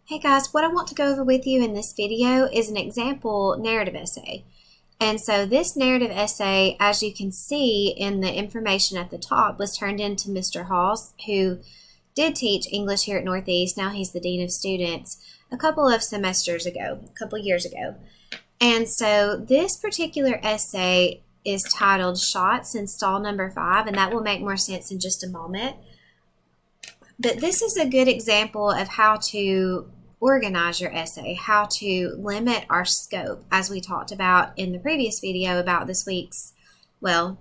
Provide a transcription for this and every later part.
Hey guys, what I want to go over with you in this video is an example narrative essay. And so this narrative essay, as you can see in the information at the top, was turned into Mr. Hawes, who did teach English here at Northeast. Now he's the Dean of Students a couple years ago. And so this particular essay is titled Shots in Stall Number 5, and that will make more sense in just a moment. But this is a good example of how to organize your essay, how to limit our scope, as we talked about in the previous video about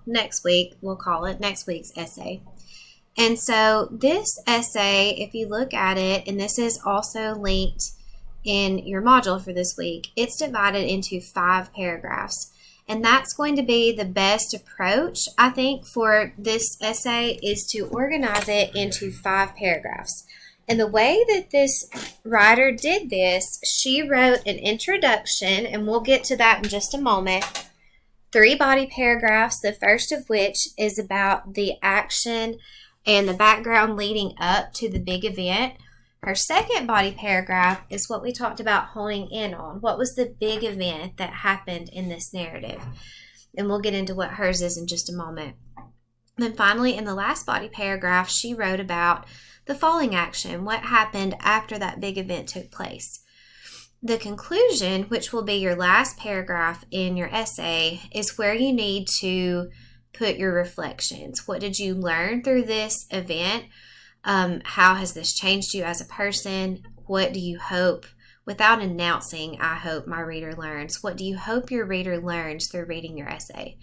next week, we'll call it next week's essay. And so this essay, if you look at it, and this is also linked in your module for this week, it's divided into 5 paragraphs. And that's going to be the best approach, I think, for this essay is to organize it into 5 paragraphs. And the way that this writer did this, she wrote an introduction, and we'll get to that in just a moment. 3 body paragraphs, the first of which is about the action and the background leading up to the big event. Her second body paragraph is what we talked about honing in on. What was the big event that happened in this narrative? And we'll get into what hers is in just a moment. Then finally, in the last body paragraph, she wrote about the falling action, what happened after that big event took place. The conclusion, which will be your last paragraph in your essay, is where you need to put your reflections. What did you learn through this event? How has this changed you as a person? What do you hope, without announcing, I hope my reader learns, what do you hope your reader learns through reading your essay?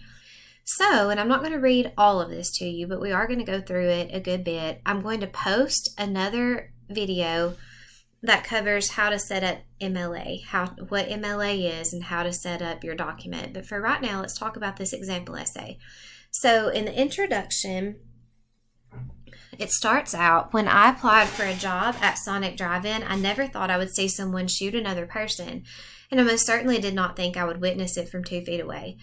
So, and I'm not going to read all of this to you, but we are going to go through it a good bit. I'm going to post another video that covers how to set up MLA, what MLA is and how to set up your document. But for right now, let's talk about this example essay. So in the introduction, it starts out, when I applied for a job at Sonic Drive-In, I never thought I would see someone shoot another person, and I most certainly did not think I would witness it from 2 feet away.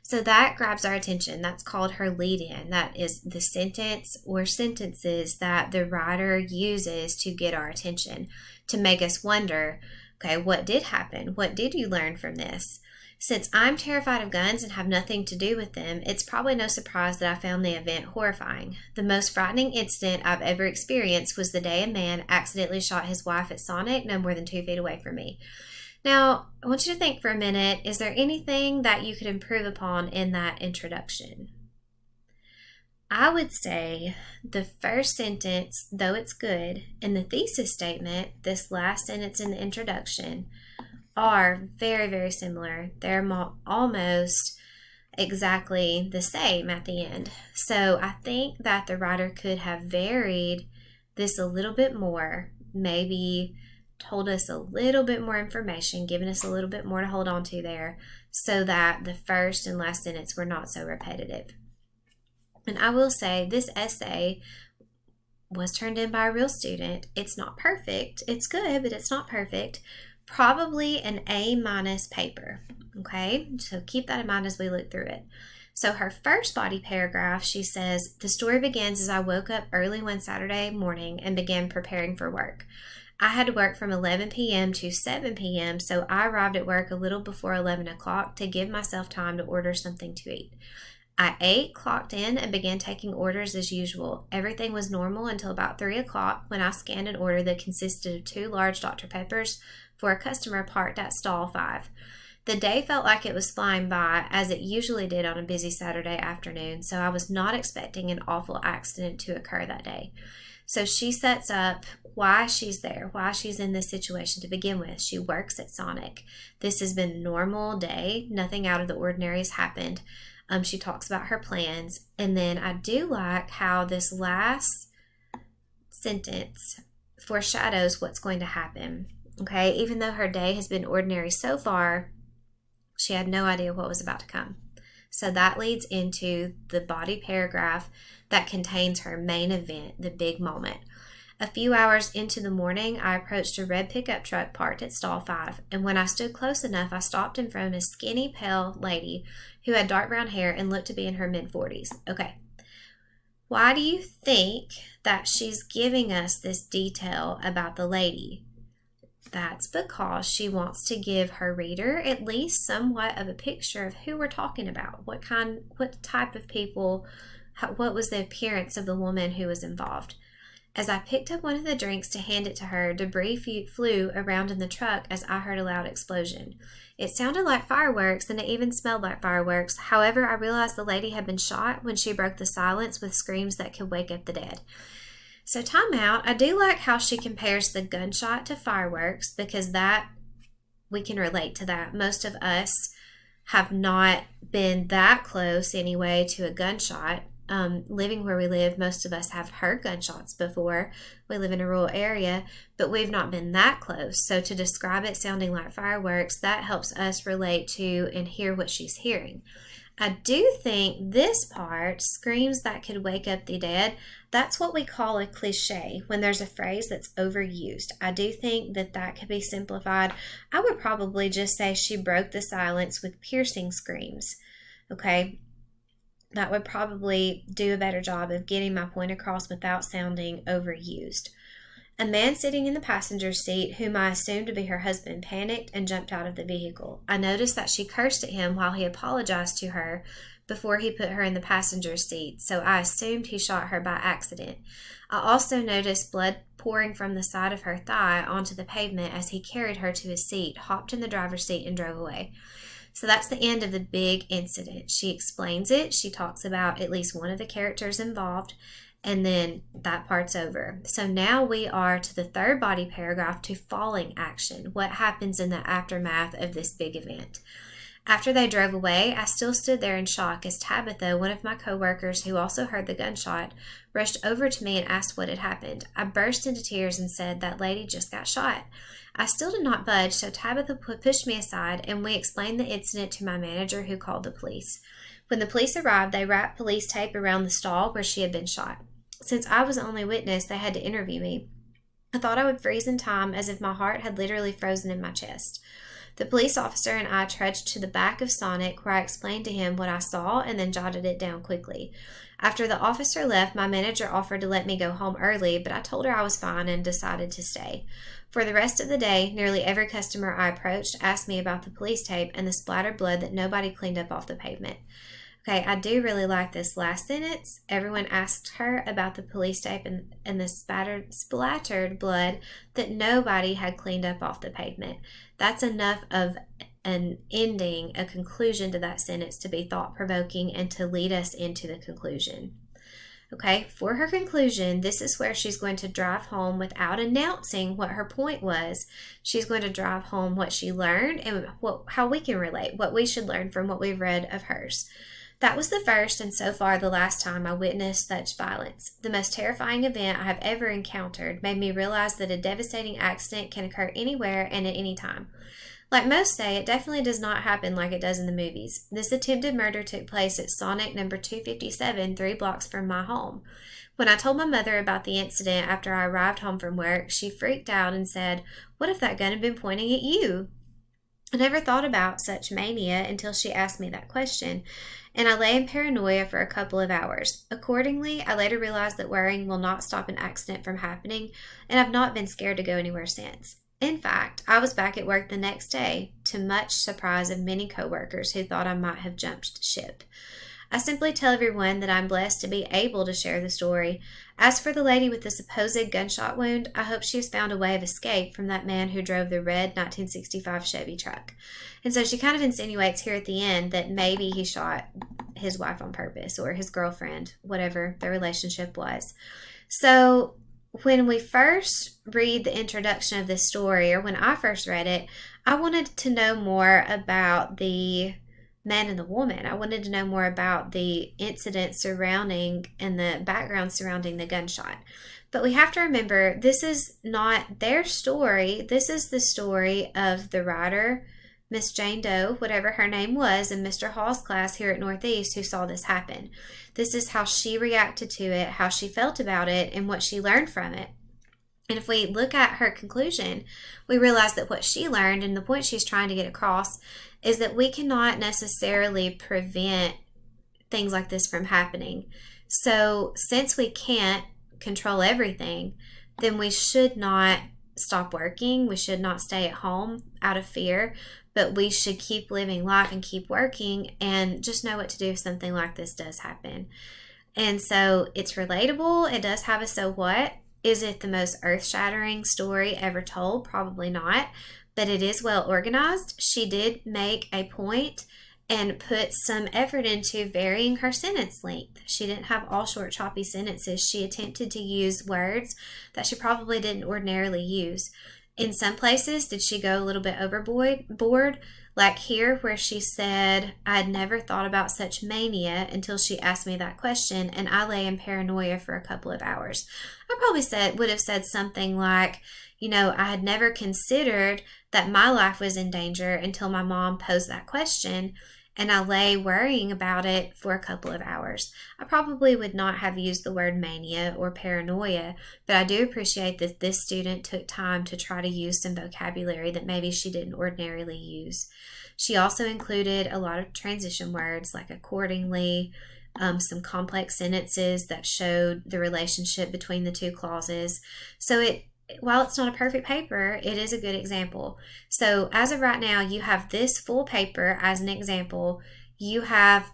So that grabs our attention. That's called her lead-in. That is the sentence or sentences that the writer uses to get our attention, to make us wonder, okay, what did happen? What did you learn from this? Since I'm terrified of guns and have nothing to do with them, it's probably no surprise that I found the event horrifying. The most frightening incident I've ever experienced was the day a man accidentally shot his wife at Sonic no more than 2 feet away from me. Now, I want you to think for a minute, is there anything that you could improve upon in that introduction? I would say the first sentence, though it's good, and the thesis statement, this last sentence in the introduction, are very, very similar. They're almost exactly the same at the end. So I think that the writer could have varied this a little bit more, maybe told us a little bit more information, given us a little bit more to hold on to there, so that the first and last sentence were not so repetitive. And I will say this essay was turned in by a real student. It's not perfect. It's good, but it's not perfect. Probably an A- paper, okay? So keep that in mind as we look through it. So her first body paragraph, she says, the story begins as I woke up early one Saturday morning and began preparing for work. I had to work from 11 p.m. to 7 p.m., so I arrived at work a little before 11 o'clock to give myself time to order something to eat. I ate, clocked in, and began taking orders as usual. Everything was normal until about 3 o'clock when I scanned an order that consisted of 2 large Dr. Peppers for a customer parked at stall 5. The day felt like it was flying by, as it usually did on a busy Saturday afternoon, so I was not expecting an awful accident to occur that day. So she sets up why she's there, why she's in this situation to begin with. She works at Sonic. This has been a normal day. Nothing out of the ordinary has happened. She talks about her plans. And then I do like how this last sentence foreshadows what's going to happen. Okay, even though her day has been ordinary so far, she had no idea what was about to come. So that leads into the body paragraph that contains her main event, the big moment. A few hours into the morning, I approached a red pickup truck parked at stall 5, and when I stood close enough, I stopped in front of a skinny, pale lady who had dark brown hair and looked to be in her mid-40s. Okay, why do you think that she's giving us this detail about the lady? that's because she wants to give her reader at least somewhat of a picture of who we're talking about, what type of people, what was the appearance of the woman who was involved. As I picked up one of the drinks to hand it to her, debris flew around in the truck as I heard a loud explosion. It sounded like fireworks, and it even smelled like fireworks. However, I realized the lady had been shot when she broke the silence with screams that could wake up the dead. So time out. I do like how she compares the gunshot to fireworks, because that we can relate to that. Most of us have not been that close anyway to a gunshot. Living where we live, most of us have heard gunshots before. We live in a rural area, but we've not been that close. So to describe it sounding like fireworks, that helps us relate to and hear what she's hearing. I do think this part, screams that could wake up the dead, that's what we call a cliche, when there's a phrase that's overused. I do think that could be simplified. I would probably just say she broke the silence with piercing screams. Okay? That would probably do a better job of getting my point across without sounding overused. A man sitting in the passenger seat, whom I assumed to be her husband, panicked and jumped out of the vehicle. I noticed that she cursed at him while he apologized to her before he put her in the passenger seat, so I assumed he shot her by accident. I also noticed blood pouring from the side of her thigh onto the pavement as he carried her to his seat, hopped in the driver's seat, and drove away. So that's the end of the big incident. She explains it. She talks about at least one of the characters involved, and then that part's over. So now we are to the third body paragraph, to falling action. What happens in the aftermath of this big event? After they drove away, I still stood there in shock as Tabitha, one of my coworkers who also heard the gunshot, rushed over to me and asked what had happened. I burst into tears and said, "That lady just got shot." I still did not budge, so Tabitha pushed me aside, and we explained the incident to my manager, who called the police. When the police arrived, they wrapped police tape around the stall where she had been shot. Since I was the only witness, they had to interview me. I thought I would freeze in time, as if my heart had literally frozen in my chest. The police officer and I trudged to the back of Sonic, where I explained to him what I saw and then jotted it down quickly. After the officer left, my manager offered to let me go home early, but I told her I was fine and decided to stay. For the rest of the day, nearly every customer I approached asked me about the police tape and the splattered blood that nobody cleaned up off the pavement. Okay, I do really like this last sentence. Everyone asked her about the police tape and the splattered blood that nobody had cleaned up off the pavement. That's enough of an ending, a conclusion to that sentence to be thought-provoking and to lead us into the conclusion. Okay, for her conclusion, this is where she's going to drive home without announcing what her point was. She's going to drive home what she learned and how we can relate, what we should learn from what we've read of hers. That was the first and so far the last time I witnessed such violence. The most terrifying event I have ever encountered made me realize that a devastating accident can occur anywhere and at any time. Like most say, it definitely does not happen like it does in the movies. This attempted murder took place at Sonic number 257, 3 blocks from my home. When I told my mother about the incident after I arrived home from work, she freaked out and said, "What if that gun had been pointing at you?" I never thought about such mania until she asked me that question, and I lay in paranoia for a couple of hours. Accordingly, I later realized that worrying will not stop an accident from happening, and I've not been scared to go anywhere since. In fact, I was back at work the next day, to much surprise of many coworkers who thought I might have jumped ship. I simply tell everyone that I'm blessed to be able to share the story. As for the lady with the supposed gunshot wound, I hope she has found a way of escape from that man who drove the red 1965 Chevy truck. And so she kind of insinuates here at the end that maybe he shot his wife on purpose, or his girlfriend, whatever their relationship was. So when we first read the introduction of this story, or when I first read it, I wanted to know more about the man and the woman. I wanted to know more about the incident surrounding and the background surrounding the gunshot. But we have to remember, this is not their story. This is the story of the writer, Miss Jane Doe, whatever her name was, in Mr. Hall's class here at Northeast, who saw this happen. This is how she reacted to it, how she felt about it, and what she learned from it. And if we look at her conclusion, we realize that what she learned and the point she's trying to get across is that we cannot necessarily prevent things like this from happening. So since we can't control everything, then we should not stop working. We should not stay at home out of fear, but we should keep living life and keep working and just know what to do if something like this does happen. And so it's relatable. It does have a so what. Is it the most earth-shattering story ever told? Probably not, but it is well organized. She did make a point and put some effort into varying her sentence length. She didn't have all short, choppy sentences. She attempted to use words that she probably didn't ordinarily use. In some places, did she go a little bit overboard? Like here, where she said, I had never thought about such mania until she asked me that question, and I lay in paranoia for a couple of hours. I probably would have said something like, I had never considered that my life was in danger until my mom posed that question, and I lay worrying about it for a couple of hours. I probably would not have used the word mania or paranoia, but I do appreciate that this student took time to try to use some vocabulary that maybe she didn't ordinarily use. She also included a lot of transition words like accordingly, some complex sentences that showed the relationship between the two clauses. So while it's not a perfect paper, it is a good example. So as of right now, you have this full paper as an example. You have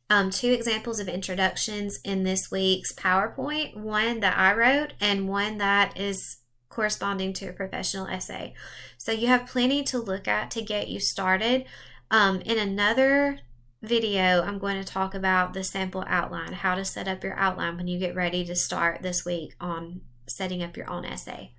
2 examples of introductions in this week's PowerPoint, one that I wrote and one that is corresponding to a professional essay. So you have plenty to look at to get you started. In another video, I'm going to talk about the sample outline, how to set up your outline when you get ready to start this week on setting up your own essay.